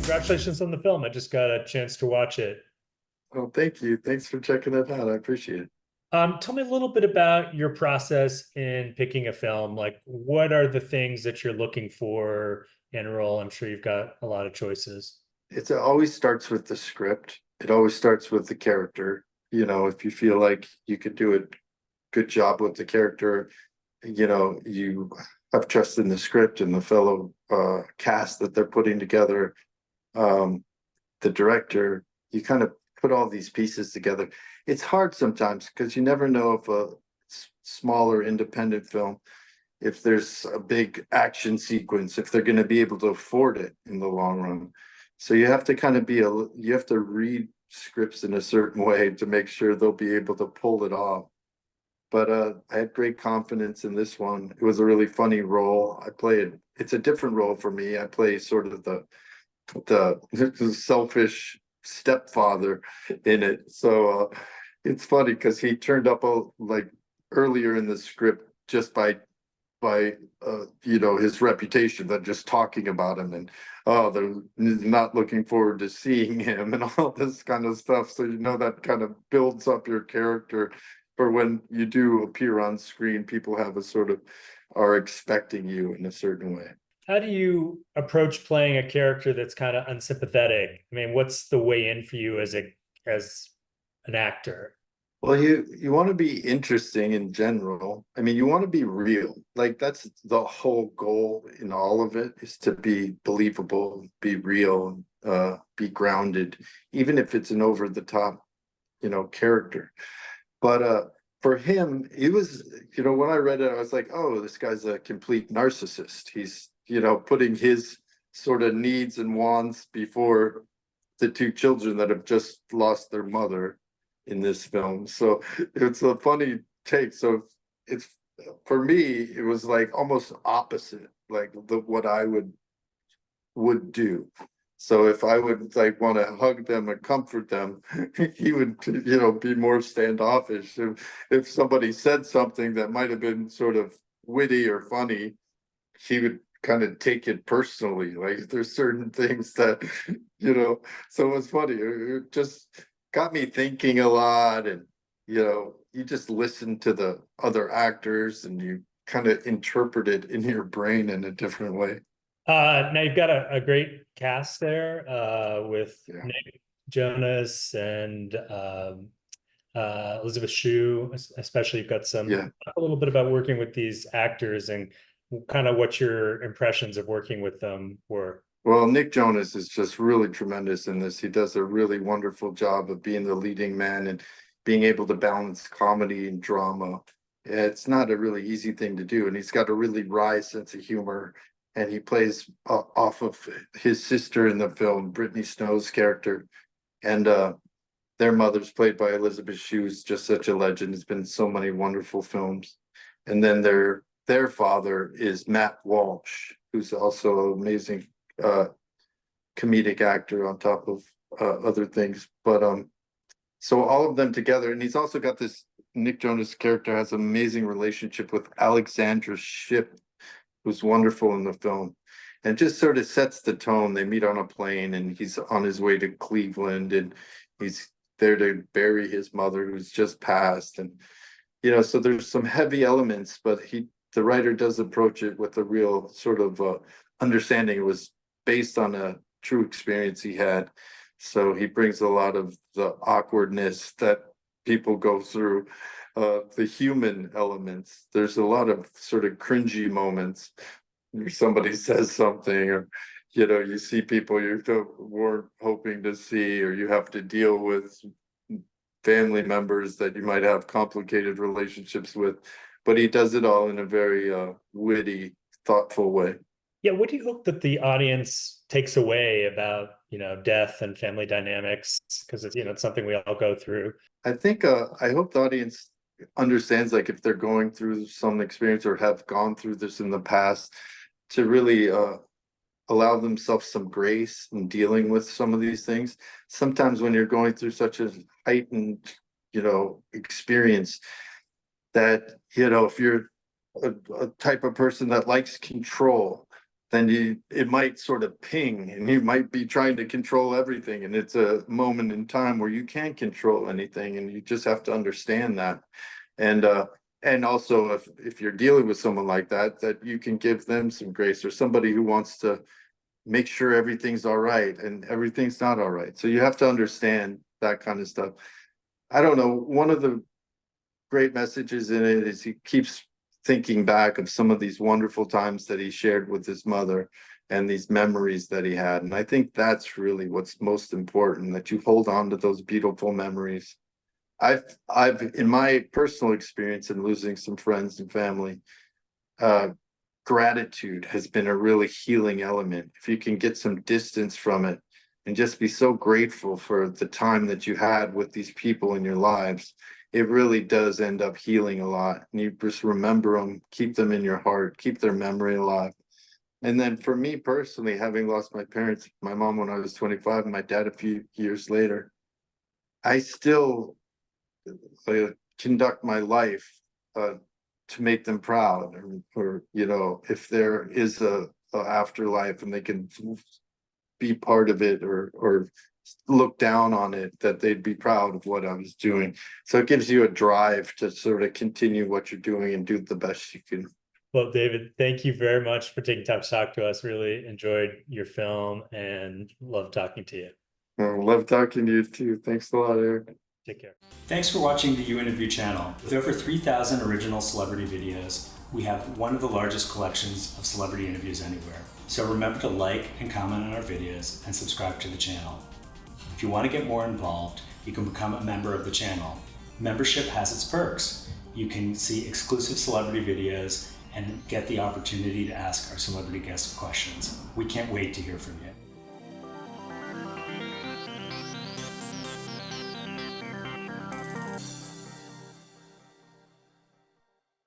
congratulations on the film. I just got a chance to watch it. Oh, thank you. Thanks for checking it out. I appreciate it. Tell me a little bit about your process in picking a film. Like, what are the things that you're looking for in a role? I'm sure you've got a lot of choices. It always starts with the script. It always starts with the character. If you feel like you could do a good job with the character, you have trust in the script and the fellow cast that they're putting together. Um, the director, you kind of put all these pieces together. It's hard sometimes because you never know if a smaller independent film, if there's a big action sequence, if they're going to be able to afford it in the long run. So you have to kind of you have to read scripts in a certain way to make sure they'll be able to pull it off. But I had great confidence in this one. It was a really funny role. It's a different role for me. I play sort of the selfish stepfather in it. So it's funny because he turned up like earlier in the script just by his reputation, that just talking about him, and they're not looking forward to seeing him and all this kind of stuff. So that kind of builds up your character for when you do appear on screen. People have a sort of are expecting you in a certain way. How do you approach playing a character that's kind of unsympathetic? I mean, what's the way in for you as an actor? Well, you want to be interesting in general. I mean, you want to be real. Like that's the whole goal in all of it, is to be believable, be real, be grounded, even if it's an over the top, character. But for him, he was, when I read it, I was like, oh, this guy's a complete narcissist. He's, putting his sort of needs and wants before the two children that have just lost their mother in this film. So it's a funny take. So it's for me, it was like almost opposite, like what I would do. So if I would like want to hug them and comfort them, he would, be more standoffish. If somebody said something that might have been sort of witty or funny, he would kind of take it personally. Like there's certain things that, so it was funny. It just got me thinking a lot. And, you just listen to the other actors and you kind of interpret it in your brain in a different way. Now you've got a great cast there with Yeah. Nick, Jonas, and Elizabeth Shue. Especially, you've got Yeah. a little bit about working with these actors and kind of what your impressions of working with them were. Well, Nick Jonas is just really tremendous in this. He does a really wonderful job of being the leading man and being able to balance comedy and drama. It's not a really easy thing to do, and he's got a really wry sense of humor. And he plays off of his sister in the film, Brittany Snow's character, and their mother's played by Elizabeth Shue, who's just such a legend. It's been in so many wonderful films. And then their father is Matt Walsh, who's also an amazing comedic actor on top of other things. But so all of them together, and he's also got this. Nick Jonas character has an amazing relationship with Alexandra Shipp, who's wonderful in the film, and just sort of sets the tone. They meet on a plane, and he's on his way to Cleveland, and he's there to bury his mother who's just passed, and so there's some heavy elements, but the writer does approach it with a real sort of understanding. It was based on a true experience he had, so he brings a lot of the awkwardness that people go through, the human elements. There's a lot of sort of cringy moments where somebody says something, or you see people you weren't hoping to see, or you have to deal with family members that you might have complicated relationships with. But he does it all in a very witty, thoughtful way. Yeah, what do you hope that the audience takes away about, death and family dynamics? Because it's something we all go through. I think I hope the audience understands, like if they're going through some experience or have gone through this in the past, to really allow themselves some grace in dealing with some of these things. Sometimes when you're going through such a heightened, experience, that, if you're a type of person that likes control, then it might sort of ping, and you might be trying to control everything, and it's a moment in time where you can't control anything, and you just have to understand that. And also, if you're dealing with someone like that, that you can give them some grace, or somebody who wants to make sure everything's all right and everything's not all right. So you have to understand that kind of stuff. I don't know, one of the great messages in it is he keeps thinking back of some of these wonderful times that he shared with his mother and these memories that he had. And I think that's really what's most important, that you hold on to those beautiful memories. I've in my personal experience in losing some friends and family, uh, gratitude has been a really healing element. If you can get some distance from it and just be so grateful for the time that you had with these people in your lives, it really does end up healing a lot. And you just remember them, keep them in your heart, keep their memory alive. And then for me personally, having lost my parents, my mom when I was 25 and my dad a few years later, I still conduct my life to make them proud, or you know, if there is a afterlife and they can be part of it, or look down on it, that they'd be proud of what I was doing. So it gives you a drive to sort of continue what you're doing and do the best you can. Well, David, thank you very much for taking time to talk to us. Really enjoyed your film and love talking to you. Love talking to you too. Thanks a lot, Eric. Take care. Thanks for watching the You Interview channel. With over 3,000 original celebrity videos, we have one of the largest collections of celebrity interviews anywhere. So remember to like and comment on our videos and subscribe to the channel. If you want to get more involved, you can become a member of the channel. Membership has its perks. You can see exclusive celebrity videos and get the opportunity to ask our celebrity guests questions. We can't wait to hear from you.